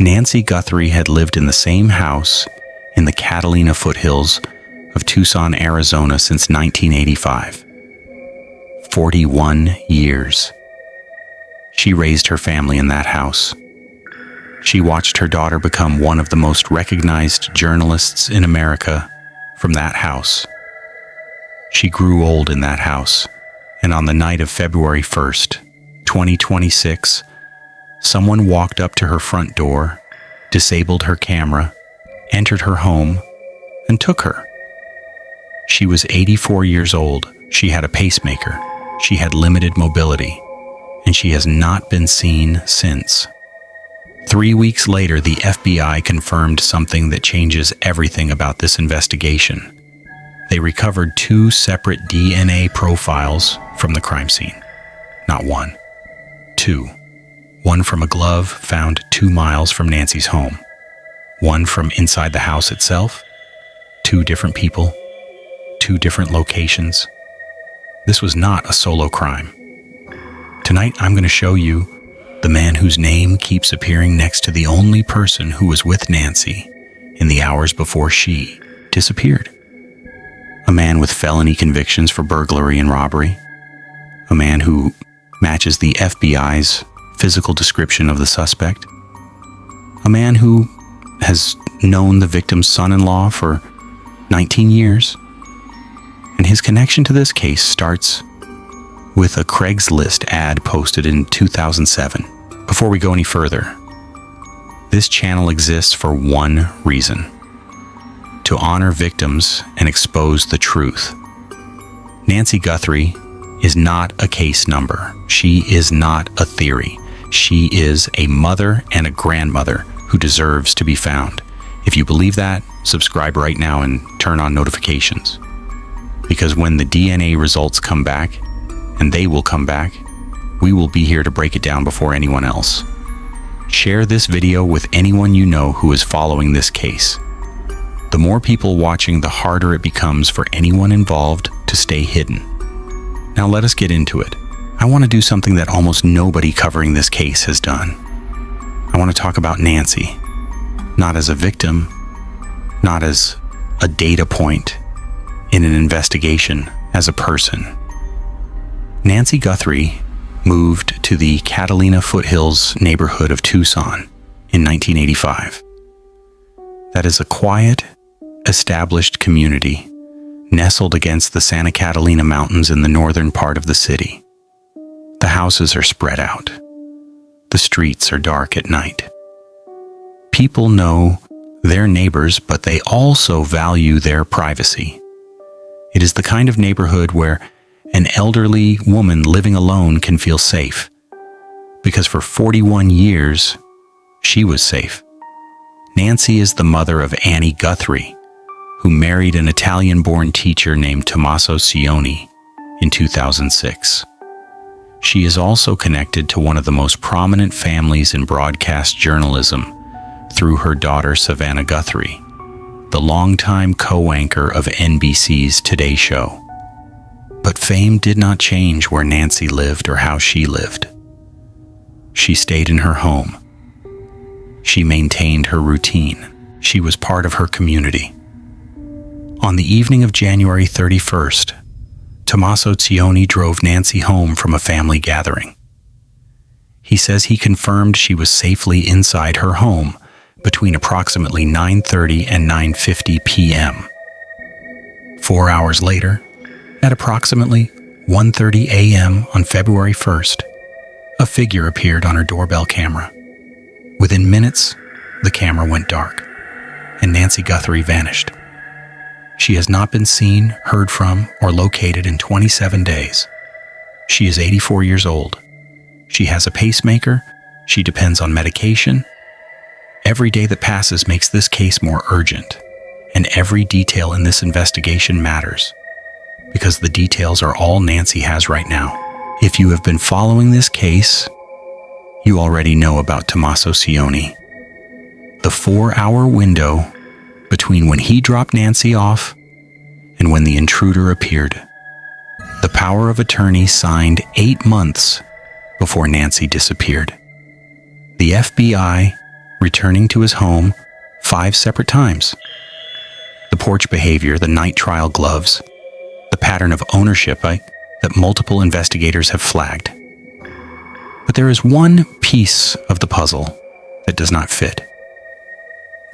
Nancy Guthrie had lived in the same house in the Catalina Foothills of Tucson, Arizona since 1985. 41 years. She raised her family in that house. She watched her daughter become one of the most recognized journalists in America from that house. She grew old in that house, and on the night of February 1st, 2026, someone walked up to her front door, disabled her camera, entered her home, and took her. She was 84 years old. She had a pacemaker. She had limited mobility, and she has not been seen since. 3 weeks later, the FBI confirmed something that changes everything about this investigation. They recovered 2 separate DNA profiles from the crime scene. Not one, 2. One from a glove found 2 miles from Nancy's home. One from inside the house itself. 2 different people. 2 different locations. This was not a solo crime. Tonight, I'm going to show you the man whose name keeps appearing next to the only person who was with Nancy in the hours before she disappeared. A man with felony convictions for burglary and robbery. A man who matches the FBI's physical description of the suspect. A man who has known the victim's son-in-law for 19 years. And his connection to this case starts with a Craigslist ad posted in 2007. Before we go any further, this channel exists for one reason: to honor victims and expose the truth. Nancy Guthrie is not a case number. She is not a theory. She is a mother and a grandmother who deserves to be found. If you believe that, subscribe right now and turn on notifications. Because when the DNA results come back, and they will come back, we will be here to break it down before anyone else. Share this video with anyone you know who is following this case. The more people watching, the harder it becomes for anyone involved to stay hidden. Now let us get into it. I want to do something that almost nobody covering this case has done. I want to talk about Nancy, not as a victim, not as a data point in an investigation, as a person. Nancy Guthrie moved to the Catalina Foothills neighborhood of Tucson in 1985. That is a quiet, established community nestled against the Santa Catalina Mountains in the northern part of the city. The houses are spread out. The streets are dark at night. People know their neighbors, but they also value their privacy. It is the kind of neighborhood where an elderly woman living alone can feel safe, because for 41 years, she was safe. Nancy is the mother of Annie Guthrie, who married an Italian-born teacher named Tommaso Cioni in 2006. She is also connected to one of the most prominent families in broadcast journalism through her daughter Savannah Guthrie, the longtime co-anchor of NBC's Today Show. But fame did not change where Nancy lived or how she lived. She stayed in her home. She maintained her routine. She was part of her community. On the evening of January 31st, Tommaso Cioni drove Nancy home from a family gathering. He says he confirmed she was safely inside her home between approximately 9:30 and 9:50 p.m. 4 hours later, at approximately 1:30 a.m. on February 1st, a figure appeared on her doorbell camera. Within minutes, the camera went dark, and Nancy Guthrie vanished. She has not been seen, heard from, or located in 27 days. She is 84 years old. She has a pacemaker. She depends on medication. Every day that passes makes this case more urgent, and every detail in this investigation matters, because the details are all Nancy has right now. If you have been following this case, you already know about Tommaso Cioni. The 4-hour window between when he dropped Nancy off and when the intruder appeared. The power of attorney signed 8 months before Nancy disappeared. The FBI returning to his home 5 separate times. The porch behavior, the night trial gloves, the pattern of ownership that multiple investigators have flagged. But there is one piece of the puzzle that does not fit.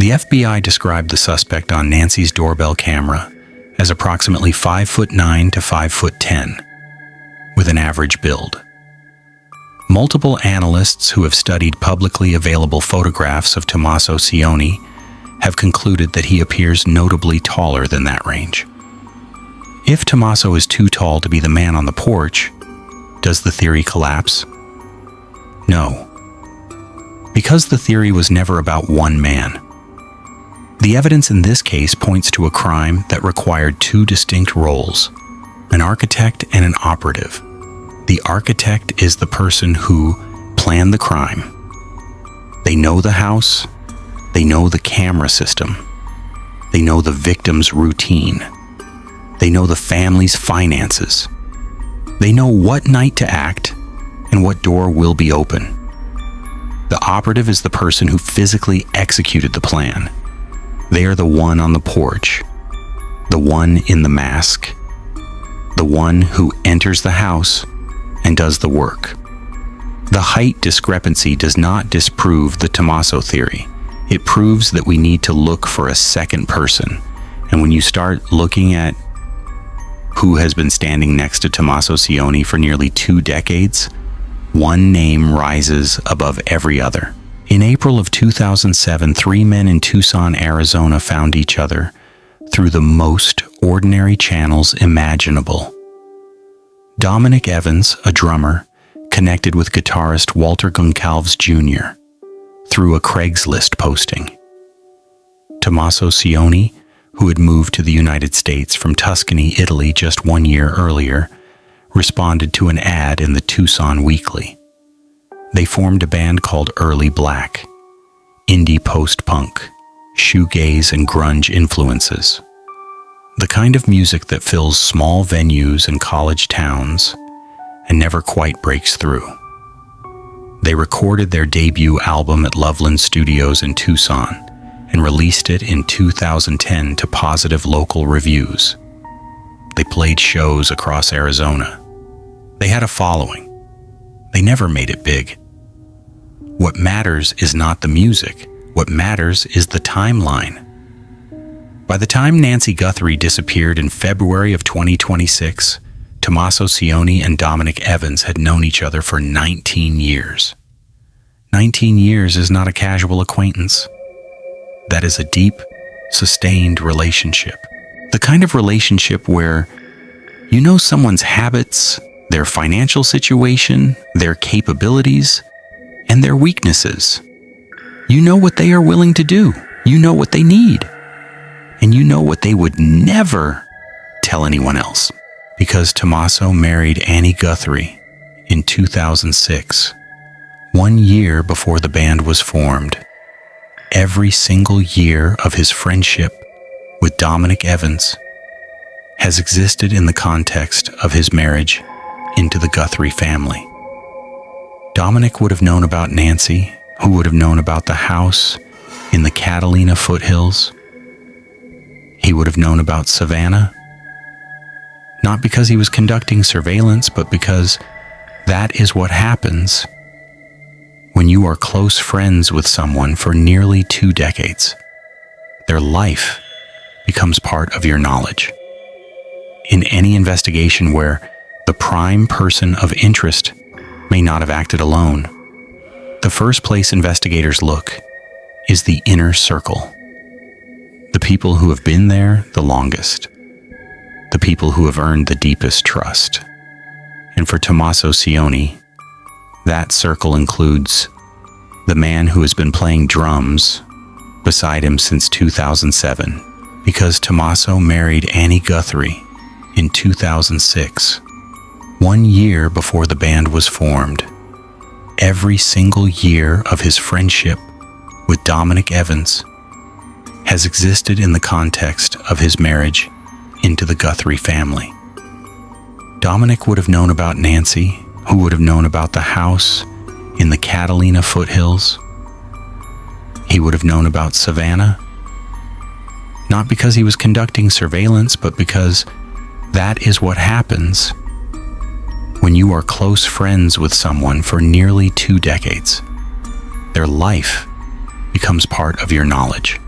The FBI described the suspect on Nancy's doorbell camera as approximately 5'9" to 5'10", with an average build. Multiple analysts who have studied publicly available photographs of Tommaso Cioni have concluded that he appears notably taller than that range. If Tommaso is too tall to be the man on the porch, does the theory collapse? No. Because the theory was never about one man. The evidence in this case points to a crime that required 2 distinct roles, an architect and an operative. The architect is the person who planned the crime. They know the house, they know the camera system, they know the victim's routine, they know the family's finances, they know what night to act and what door will be open. The operative is the person who physically executed the plan. They are the one on the porch, the one in the mask, the one who enters the house and does the work. The height discrepancy does not disprove the Tommaso theory. It proves that we need to look for a second person. And when you start looking at who has been standing next to Tommaso Cioni for nearly 2 decades, one name rises above every other. In April of 2007, 3 men in Tucson, Arizona found each other through the most ordinary channels imaginable. Dominic Evans, a drummer, connected with guitarist Walter Goncalves Jr. through a Craigslist posting. Tommaso Cioni, who had moved to the United States from Tuscany, Italy just 1 year earlier, responded to an ad in the Tucson Weekly. They formed a band called Early Black, indie post-punk, shoegaze and grunge influences. The kind of music that fills small venues and college towns and never quite breaks through. They recorded their debut album at Loveland Studios in Tucson and released it in 2010 to positive local reviews. They played shows across Arizona. They had a following. They never made it big. What matters is not the music. What matters is the timeline. By the time Nancy Guthrie disappeared in February of 2026, Tommaso Cioni and Dominic Evans had known each other for 19 years. 19 years is not a casual acquaintance. That is a deep, sustained relationship. The kind of relationship where you know someone's habits, their financial situation, their capabilities, and their weaknesses. You know what they are willing to do. You know what they need. And you know what they would never tell anyone else. Because Tommaso married Annie Guthrie in 2006, 1 year before the band was formed. Every single year of his friendship with Dominic Evans has existed in the context of his marriage into the Guthrie family. Dominic would have known about Nancy, who would have known about the house in the Catalina Foothills. He would have known about Savannah, not because he was conducting surveillance, but because that is what happens when you are close friends with someone for nearly 2 decades. Their life becomes part of your knowledge. In any investigation where the prime person of interest may not have acted alone, the first place investigators look is the inner circle. The people who have been there the longest. The people who have earned the deepest trust. And for Tommaso Cioni, that circle includes the man who has been playing drums beside him since 2007, because Tommaso married Annie Guthrie in 2006, 1 year before the band was formed. Every single year of his friendship with Dominic Evans has existed in the context of his marriage into the Guthrie family. Dominic would have known about Nancy, who would have known about the house in the Catalina Foothills. he would have known about Savannah. Not because he was conducting surveillance, but because that is what happens when you are close friends with someone for nearly 2 decades. Their life becomes part of your knowledge.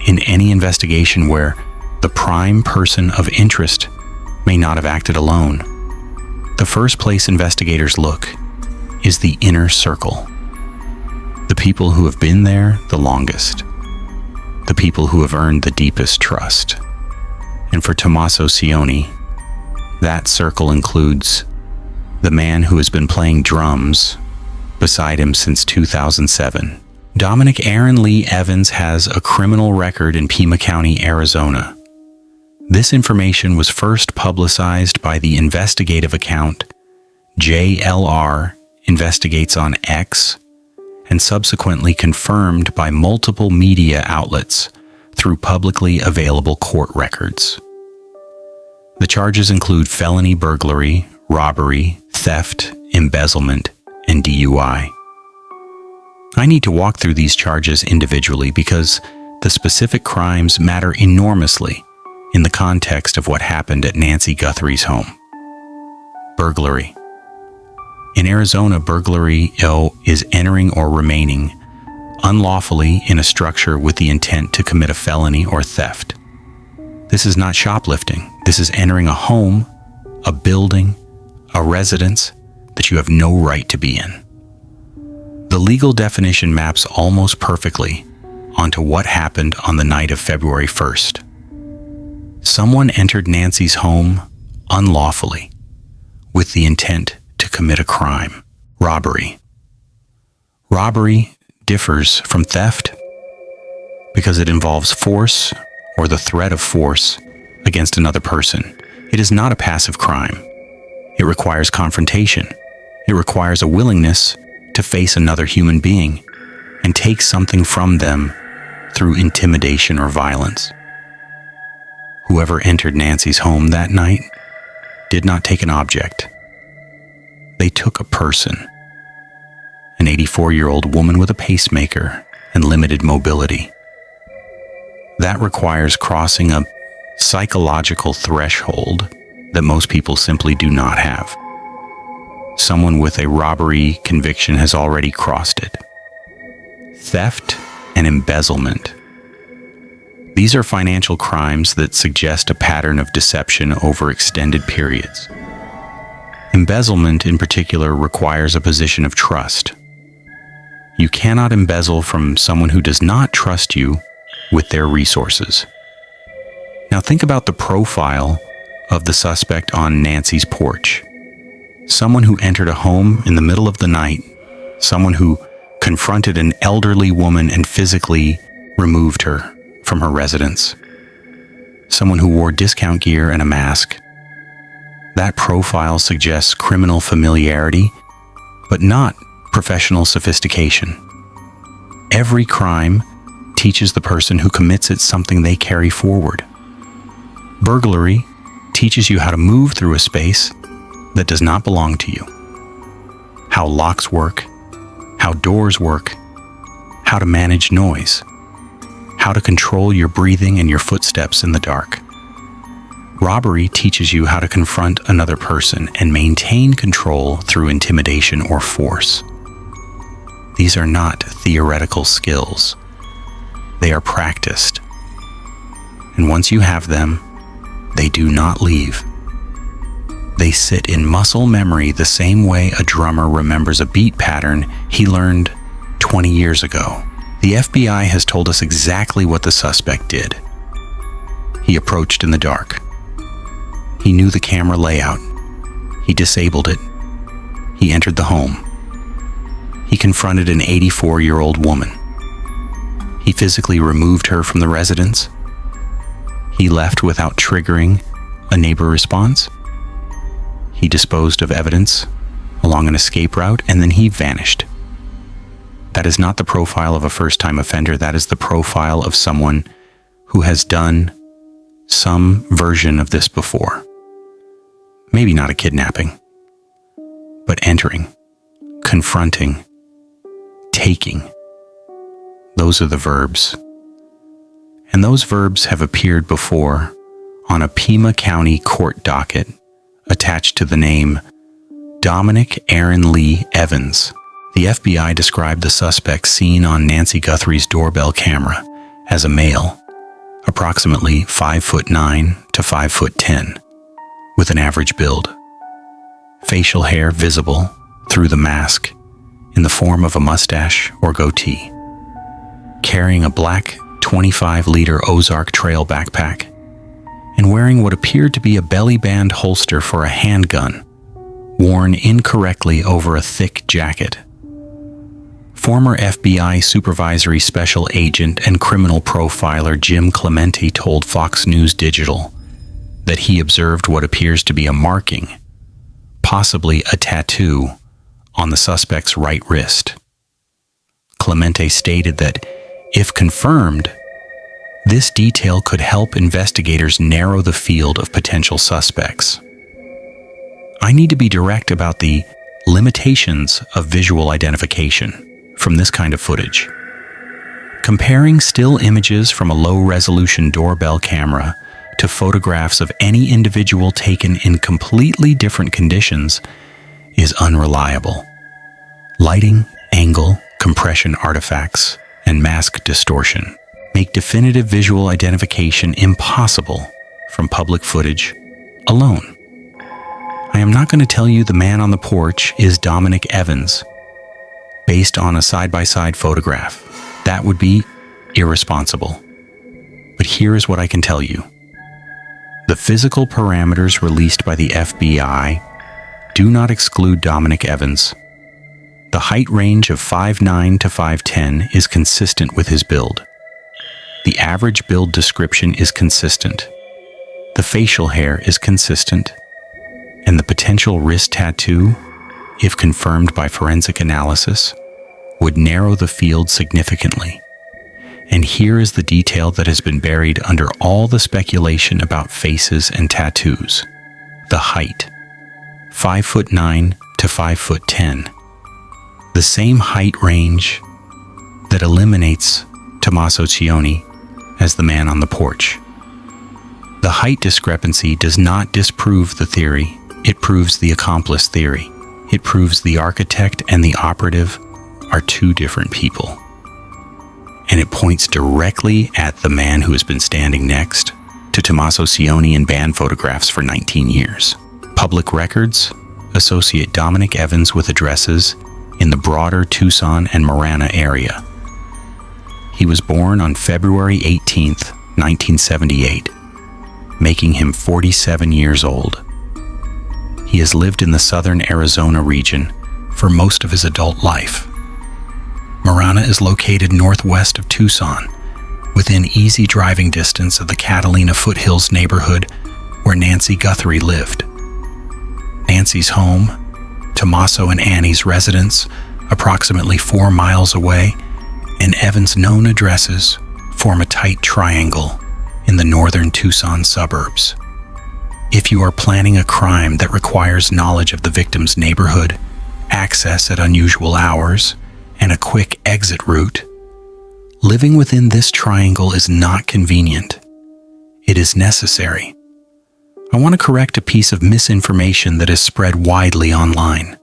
In any investigation where the prime person of interest may not have acted alone, the first place investigators look is the inner circle. The people who have been there the longest. The people who have earned the deepest trust. And for Tommaso Cioni, that circle includes the man who has been playing drums beside him since 2007. Dominic Aaron Lee Evans has a criminal record in Pima County, Arizona. This information was first publicized by the investigative account JLR Investigates on X, and subsequently confirmed by multiple media outlets through publicly available court records. The charges include felony burglary, robbery, theft, embezzlement, and DUI. I need to walk through these charges individually because the specific crimes matter enormously in the context of what happened at Nancy Guthrie's home. Burglary. In Arizona, burglary is entering or remaining unlawfully in a structure with the intent to commit a felony or theft. This is not shoplifting. This is entering a home, a building, a residence that you have no right to be in. The legal definition maps almost perfectly onto what happened on the night of February 1st. Someone entered Nancy's home unlawfully with the intent to commit a crime, robbery. Robbery differs from theft because it involves force or the threat of force against another person. It is not a passive crime. It requires confrontation. It requires a willingness to face another human being and take something from them through intimidation or violence. Whoever entered Nancy's home that night did not take an object. They took a person, an 84-year-old woman with a pacemaker and limited mobility. That requires crossing a psychological threshold that most people simply do not have. Someone with a robbery conviction has already crossed it. Theft and embezzlement. These are financial crimes that suggest a pattern of deception over extended periods. Embezzlement, in particular, requires a position of trust. You cannot embezzle from someone who does not trust you with their resources. Now think about the profile of the suspect on Nancy's porch. Someone who entered a home in the middle of the night, someone who confronted an elderly woman and physically removed her from her residence, someone who wore discount gear and a mask. That profile suggests criminal familiarity, but not professional sophistication. Every crime teaches the person who commits it something they carry forward. Burglary teaches you how to move through a space that does not belong to you, how locks work, how doors work, how to manage noise, how to control your breathing and your footsteps in the dark. Robbery teaches you how to confront another person and maintain control through intimidation or force. These are not theoretical skills. They are practiced. And once you have them, they do not leave. They sit in muscle memory the same way a drummer remembers a beat pattern he learned 20 years ago. The FBI has told us exactly what the suspect did. He approached in the dark. He knew the camera layout. He disabled it. He entered the home. He confronted an 84-year-old woman. He physically removed her from the residence. He left without triggering a neighbor response. He disposed of evidence along an escape route, and then he vanished. That is not the profile of a first-time offender. That is the profile of someone who has done some version of this before. Maybe not a kidnapping, but entering, confronting, taking. Those are the verbs. And those verbs have appeared before on a Pima County court docket attached to the name Dominic Aaron Lee Evans. The FBI described the suspect seen on Nancy Guthrie's doorbell camera as a male, approximately 5'9" to 5'10", with an average build. Facial hair visible through the mask in the form of a mustache or goatee. Carrying a black 25-liter Ozark Trail backpack and wearing what appeared to be a belly band holster for a handgun, worn incorrectly over a thick jacket. Former FBI Supervisory Special Agent and criminal profiler Jim Clemente told Fox News Digital that he observed what appears to be a marking, possibly a tattoo, on the suspect's right wrist. Clemente stated that, if confirmed, this detail could help investigators narrow the field of potential suspects. I need to be direct about the limitations of visual identification from this kind of footage. Comparing still images from a low-resolution doorbell camera to photographs of any individual taken in completely different conditions is unreliable. Lighting, angle, compression artifacts, and mask distortion make definitive visual identification impossible from public footage alone. I am not going to tell you the man on the porch is Dominic Evans based on a side-by-side photograph. That would be irresponsible. But here is what I can tell you. The physical parameters released by the FBI do not exclude Dominic Evans. The height range of 5'9" to 5'10" is consistent with his build. The average build description is consistent. The facial hair is consistent. And the potential wrist tattoo, if confirmed by forensic analysis, would narrow the field significantly. And here is the detail that has been buried under all the speculation about faces and tattoos. The height, 5'9" to 5'10", the same height range that eliminates Tommaso Cioni as the man on the porch. The height discrepancy does not disprove the theory, it proves the accomplice theory. It proves the architect and the operative are two different people. And it points directly at the man who has been standing next to Tommaso Cioni in band photographs for 19 years. Public records associate Dominic Evans with addresses in the broader Tucson and Marana area. He was born on February 18th, 1978, making him 47 years old. He has lived in the southern Arizona region for most of his adult life. Marana is located northwest of Tucson, within easy driving distance of the Catalina Foothills neighborhood where Nancy Guthrie lived. Nancy's home, Tommaso and Annie's residence, approximately 4 miles away, and Evans' known addresses form a tight triangle in the northern Tucson suburbs. If you are planning a crime that requires knowledge of the victim's neighborhood, access at unusual hours, and a quick exit route, living within this triangle is not convenient. It is necessary. I want to correct a piece of misinformation that is spread widely online.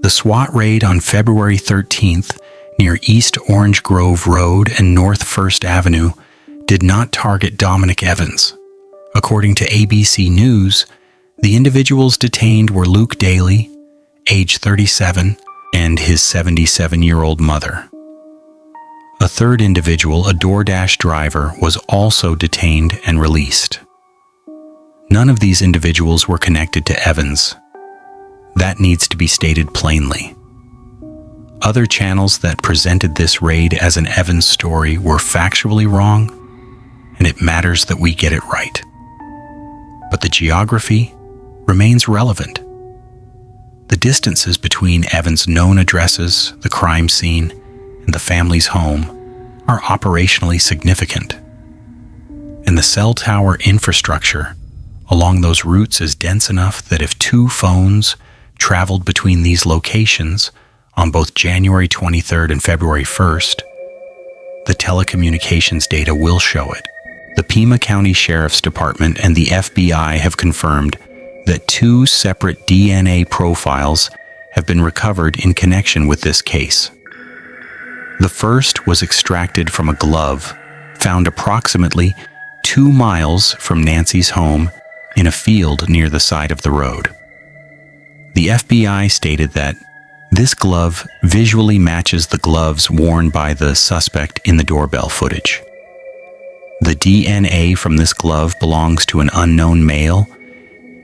The SWAT raid on February 13th near East Orange Grove Road and North First Avenue did not target Dominic Evans. According to ABC News, the individuals detained were Luke Daly, age 37, and his 77-year-old mother. A third individual, a DoorDash driver, was also detained and released. None of these individuals were connected to Evans. That needs to be stated plainly. Other channels that presented this raid as an Evans story were factually wrong, and it matters that we get it right. But the geography remains relevant. The distances between Evans' known addresses, the crime scene, and the family's home are operationally significant. And the cell tower infrastructure along those routes is dense enough that if 2 phones traveled between these locations on both January 23rd and February 1st, the telecommunications data will show it. The Pima County Sheriff's Department and the FBI have confirmed that 2 separate DNA profiles have been recovered in connection with this case. The first was extracted from a glove found approximately 2 miles from Nancy's home in a field near the side of the road. The FBI stated that this glove visually matches the gloves worn by the suspect in the doorbell footage. The DNA from this glove belongs to an unknown male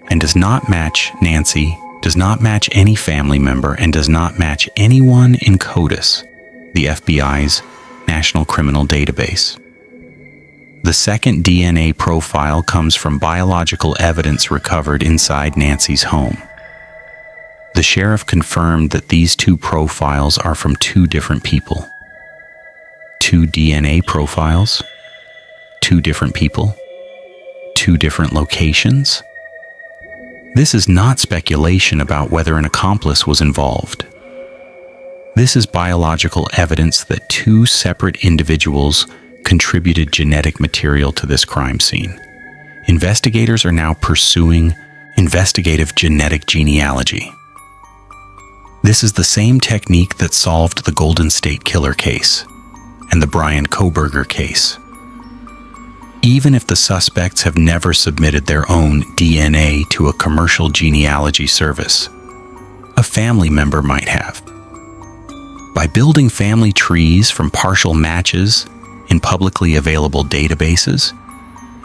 and does not match Nancy, does not match any family member, and does not match anyone in CODIS, the FBI's National Criminal Database. The second DNA profile comes from biological evidence recovered inside Nancy's home. The sheriff confirmed that these 2 profiles are from 2 different people. 2 DNA profiles? 2 different people? 2 different locations? This is not speculation about whether an accomplice was involved. This is biological evidence that 2 separate individuals contributed genetic material to this crime scene. Investigators are now pursuing investigative genetic genealogy. This is the same technique that solved the Golden State Killer case and the Brian Kohberger case. Even if the suspects have never submitted their own DNA to a commercial genealogy service, a family member might have. By building family trees from partial matches in publicly available databases,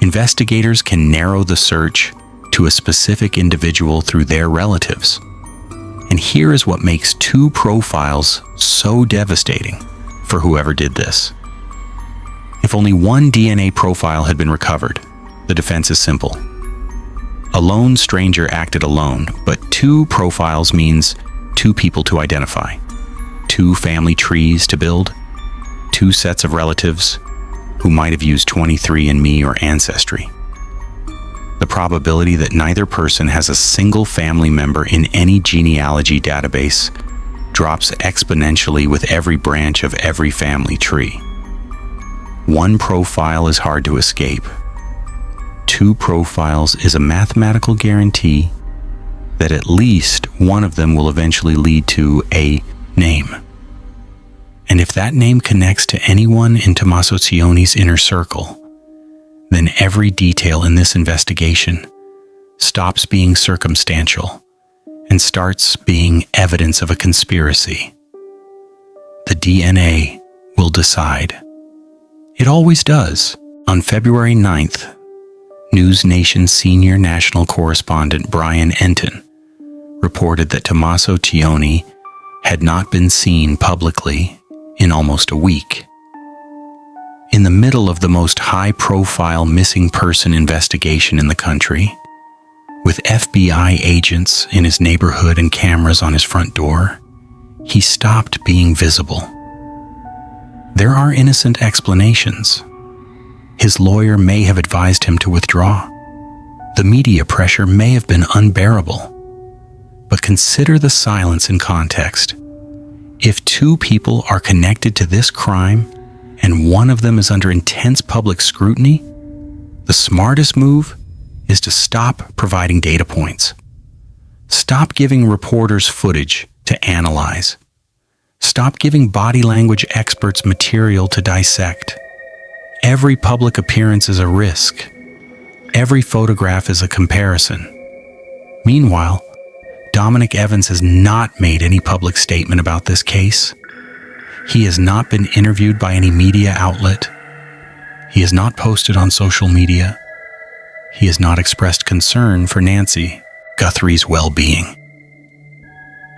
investigators can narrow the search to a specific individual through their relatives. And here is what makes 2 profiles so devastating for whoever did this. If only 1 DNA profile had been recovered, the defense is simple. A lone stranger acted alone, but 2 profiles means 2 people to identify, 2 family trees to build, 2 sets of relatives who might have used 23andMe or Ancestry. The probability that neither person has a single family member in any genealogy database drops exponentially with every branch of every family tree. 1 profile is hard to escape. 2 profiles is a mathematical guarantee that at least one of them will eventually lead to a name. And if that name connects to anyone in Tommaso Cioni's inner circle, then every detail in this investigation stops being circumstantial and starts being evidence of a conspiracy. The DNA will decide. It always does. On February 9th, News Nation senior national correspondent Brian Enton reported that Tommaso Cioni had not been seen publicly in almost a week. In the middle of the most high-profile missing person investigation in the country, with FBI agents in his neighborhood and cameras on his front door, he stopped being visible. There are innocent explanations. His lawyer may have advised him to withdraw. The media pressure may have been unbearable. But consider the silence in context. If 2 people are connected to this crime, and one of them is under intense public scrutiny, the smartest move is to stop providing data points. Stop giving reporters footage to analyze. Stop giving body language experts material to dissect. Every public appearance is a risk. Every photograph is a comparison. Meanwhile, Dominic Evans has not made any public statement about this case. He has not been interviewed by any media outlet. He has not posted on social media. He has not expressed concern for Nancy Guthrie's well-being.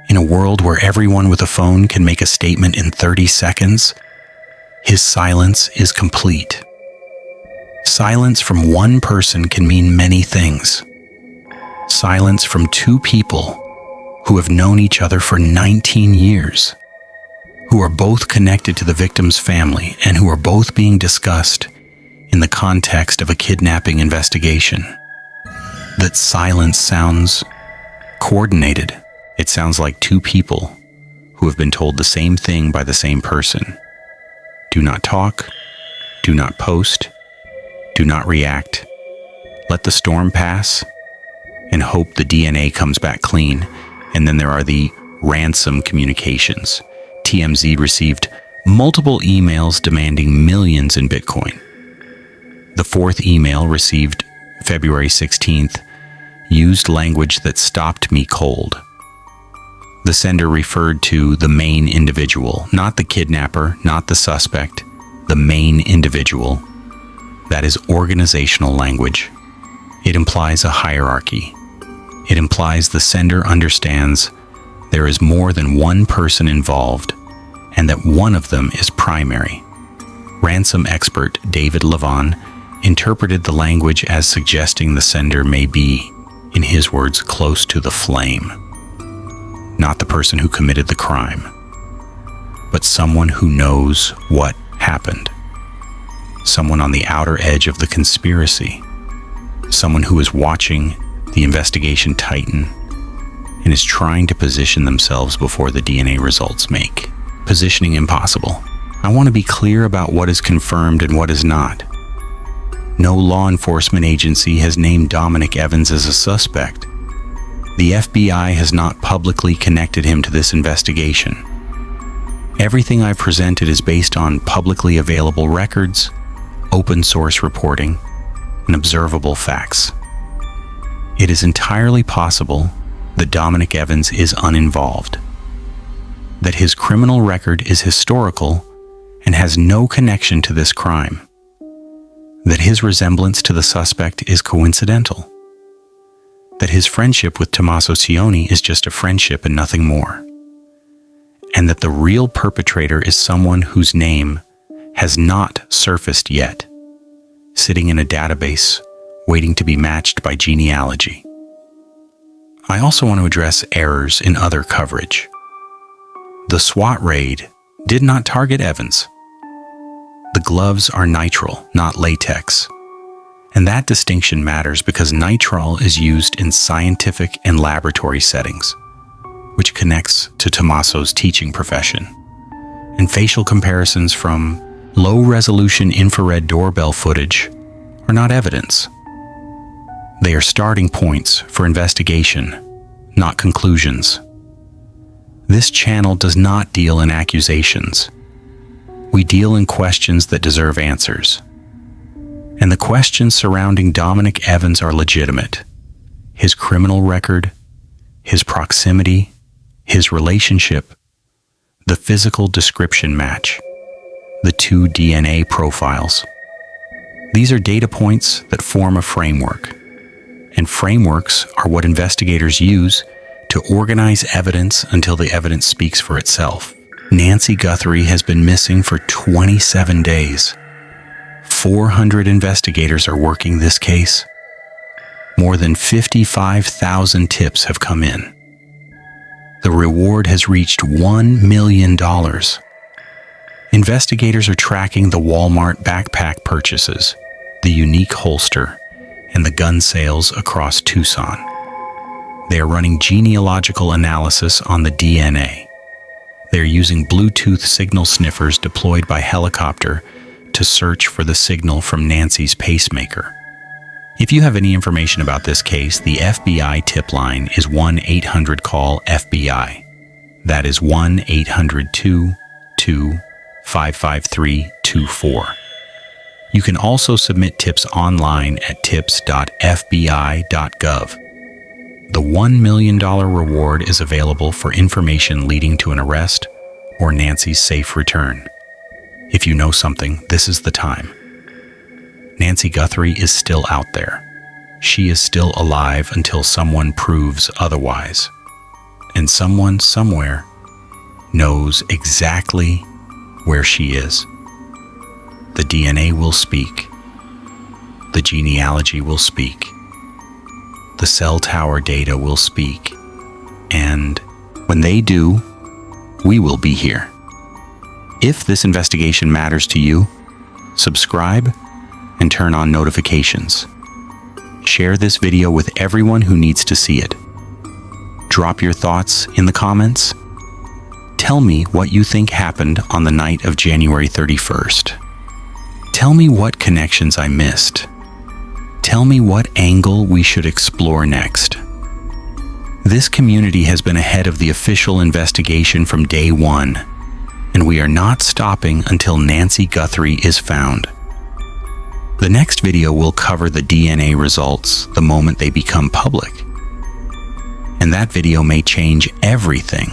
In a world where everyone with a phone can make a statement in 30 seconds, his silence is complete. Silence from 1 person can mean many things. Silence from 2 people who have known each other for 19 years. Who are both connected to the victim's family and who are both being discussed in the context of a kidnapping investigation. That silence sounds coordinated. It sounds like 2 people who have been told the same thing by the same person. Do not talk. Do not post. Do not react. Let the storm pass and hope the DNA comes back clean. And then there are the ransom communications. TMZ received multiple emails demanding millions in Bitcoin. The fourth email, received February 16th, used language that stopped me cold. The sender referred to the main individual, not the kidnapper, not the suspect, the main individual. That is organizational language. It implies a hierarchy. It implies the sender understands there is more than one person involved and that one of them is primary. Ransom expert David Levon interpreted the language as suggesting the sender may be, in his words, close to the flame. Not the person who committed the crime, but someone who knows what happened. Someone on the outer edge of the conspiracy. Someone who is watching the investigation tighten and is trying to position themselves before the DNA results make positioning impossible. I want to be clear about what is confirmed and what is not. No law enforcement agency has named Dominic Evans as a suspect. The FBI has not publicly connected him to this investigation. Everything I've presented is based on publicly available records, open source reporting, and observable facts. It is entirely possible that Dominic Evans is uninvolved, that his criminal record is historical and has no connection to this crime, that his resemblance to the suspect is coincidental, that his friendship with Tommaso Cioni is just a friendship and nothing more, and that the real perpetrator is someone whose name has not surfaced yet, sitting in a database waiting to be matched by genealogy. I also want to address errors in other coverage. The SWAT raid did not target Evans. The gloves are nitrile, not latex. And that distinction matters because nitrile is used in scientific and laboratory settings, which connects to Tommaso's teaching profession. And facial comparisons from low-resolution infrared doorbell footage are not evidence. They are starting points for investigation, not conclusions. This channel does not deal in accusations. We deal in questions that deserve answers. And the questions surrounding Dominic Evans are legitimate. His criminal record, his proximity, his relationship, the physical description match, the two DNA profiles. These are data points that form a framework. And frameworks are what investigators use to organize evidence until the evidence speaks for itself. Nancy Guthrie has been missing for 27 days. 400 investigators are working this case. More than 55,000 tips have come in. The reward has reached $1 million. Investigators are tracking the Walmart backpack purchases, the unique holster, and the gun sales across Tucson. They are running genealogical analysis on the DNA. They are using Bluetooth signal sniffers deployed by helicopter to search for the signal from Nancy's pacemaker. If you have any information about this case, the FBI tip line is 1-800-CALL-FBI. That is 1-800-22-55324. You can also submit tips online at tips.fbi.gov. The $1 million reward is available for information leading to an arrest or Nancy's safe return. If you know something, this is the time. Nancy Guthrie is still out there. She is still alive until someone proves otherwise. And someone somewhere knows exactly where she is. The DNA will speak. The genealogy will speak. The cell tower data will speak. And when they do, we will be here. If this investigation matters to you, subscribe and turn on notifications. Share this video with everyone who needs to see it. Drop your thoughts in the comments. Tell me what you think happened on the night of January 31st. Tell me what connections I missed. Tell me what angle we should explore next. This community has been ahead of the official investigation from day one, and we are not stopping until Nancy Guthrie is found. The next video will cover the DNA results the moment they become public, and that video may change everything.